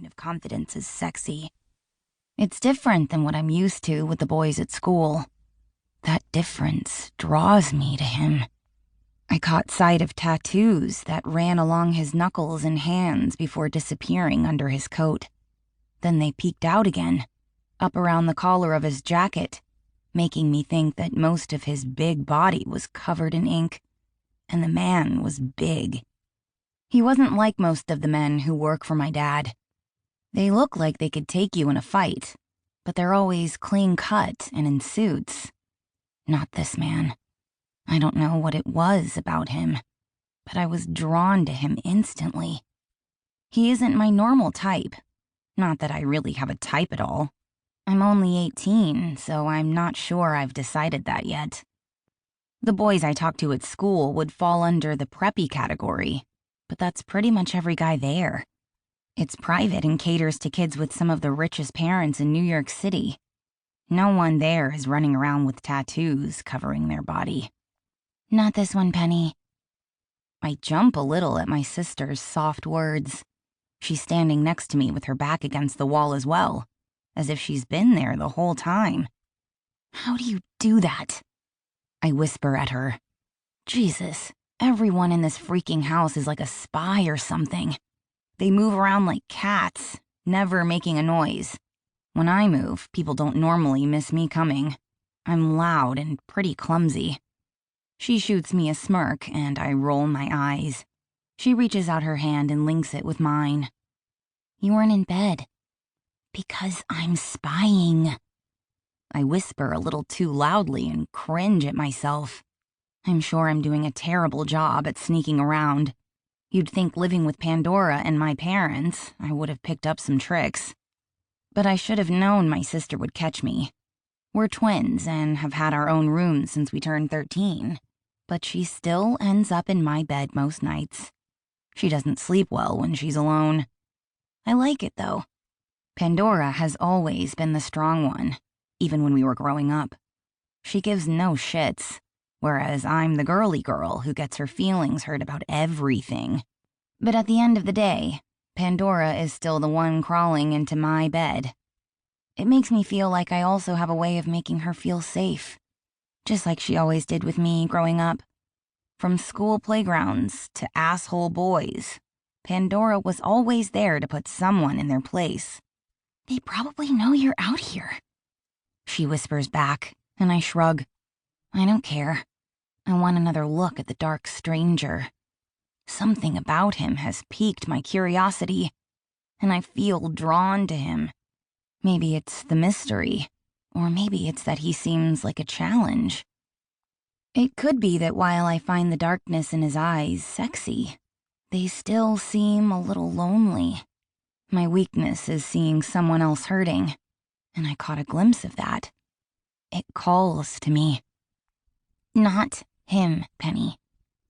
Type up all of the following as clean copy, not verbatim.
kind of confidence is sexy. It's different than what I'm used to with the boys at school. That difference draws me to him. I caught sight of tattoos that ran along his knuckles and hands before disappearing under his coat. Then they peeked out again, up around the collar of his jacket, making me think that most of his big body was covered in ink, and the man was big. He wasn't like most of the men who work for my dad. They look like they could take you in a fight, but they're always clean-cut and in suits. Not this man. I don't know what it was about him, but I was drawn to him instantly. He isn't my normal type. Not that I really have a type at all. I'm only 18, so I'm not sure I've decided that yet. The boys I talked to at school would fall under the preppy category, but that's pretty much every guy there. It's private and caters to kids with some of the richest parents in New York City. No one there is running around with tattoos covering their body. Not this one, Penny. I jump a little at my sister's soft words. She's standing next to me with her back against the wall as well, as if she's been there the whole time. How do you do that? I whisper at her. Jesus, everyone in this freaking house is like a spy or something. They move around like cats, never making a noise. When I move, people don't normally miss me coming. I'm loud and pretty clumsy. She shoots me a smirk, and I roll my eyes. She reaches out her hand and links it with mine. You weren't in bed. Because I'm spying. I whisper a little too loudly and cringe at myself. I'm sure I'm doing a terrible job at sneaking around. You'd think living with Pandora and my parents, I would have picked up some tricks. But I should have known my sister would catch me. We're twins and have had our own rooms since we turned 13. But she still ends up in my bed most nights. She doesn't sleep well when she's alone. I like it, though. Pandora has always been the strong one, even when we were growing up. She gives no shits, whereas I'm the girly girl who gets her feelings hurt about everything. But at the end of the day, Pandora is still the one crawling into my bed. It makes me feel like I also have a way of making her feel safe, just like she always did with me growing up. From school playgrounds to asshole boys, Pandora was always there to put someone in their place. They probably know you're out here, she whispers back, and I shrug. I don't care. I want another look at the dark stranger. Something about him has piqued my curiosity, and I feel drawn to him. Maybe it's the mystery, or maybe it's that he seems like a challenge. It could be that while I find the darkness in his eyes sexy, they still seem a little lonely. My weakness is seeing someone else hurting, and I caught a glimpse of that. It calls to me. Not him, Penny.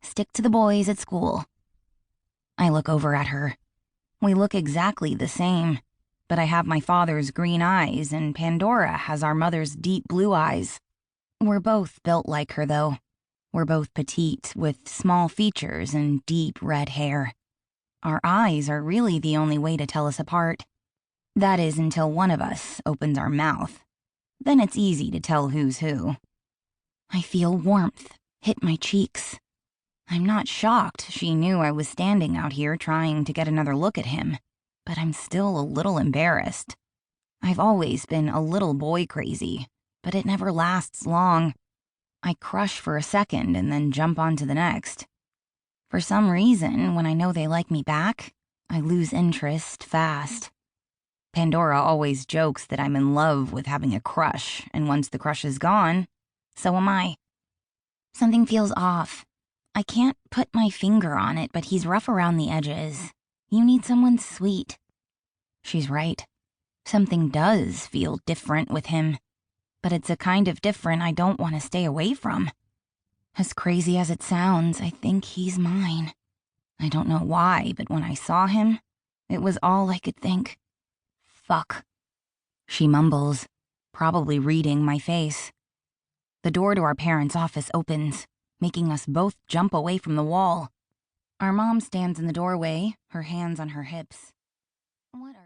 Stick to the boys at school. I look over at her. We look exactly the same, but I have my father's green eyes and Pandora has our mother's deep blue eyes. We're both built like her, though. We're both petite with small features and deep red hair. Our eyes are really the only way to tell us apart. That is until one of us opens our mouth. Then it's easy to tell who's who. I feel warmth hit my cheeks. I'm not shocked she knew I was standing out here trying to get another look at him, but I'm still a little embarrassed. I've always been a little boy crazy, but it never lasts long. I crush for a second and then jump on to the next. For some reason, when I know they like me back, I lose interest fast. Pandora always jokes that I'm in love with having a crush, and once the crush is gone, so am I. Something feels off. I can't put my finger on it, but he's rough around the edges. You need someone sweet. She's right. Something does feel different with him, but it's a kind of different I don't want to stay away from. As crazy as it sounds, I think he's mine. I don't know why, but when I saw him, it was all I could think. Fuck. She mumbles, probably reading my face. The door to our parents' office opens, making us both jump away from the wall. Our mom stands in the doorway, her hands on her hips. What are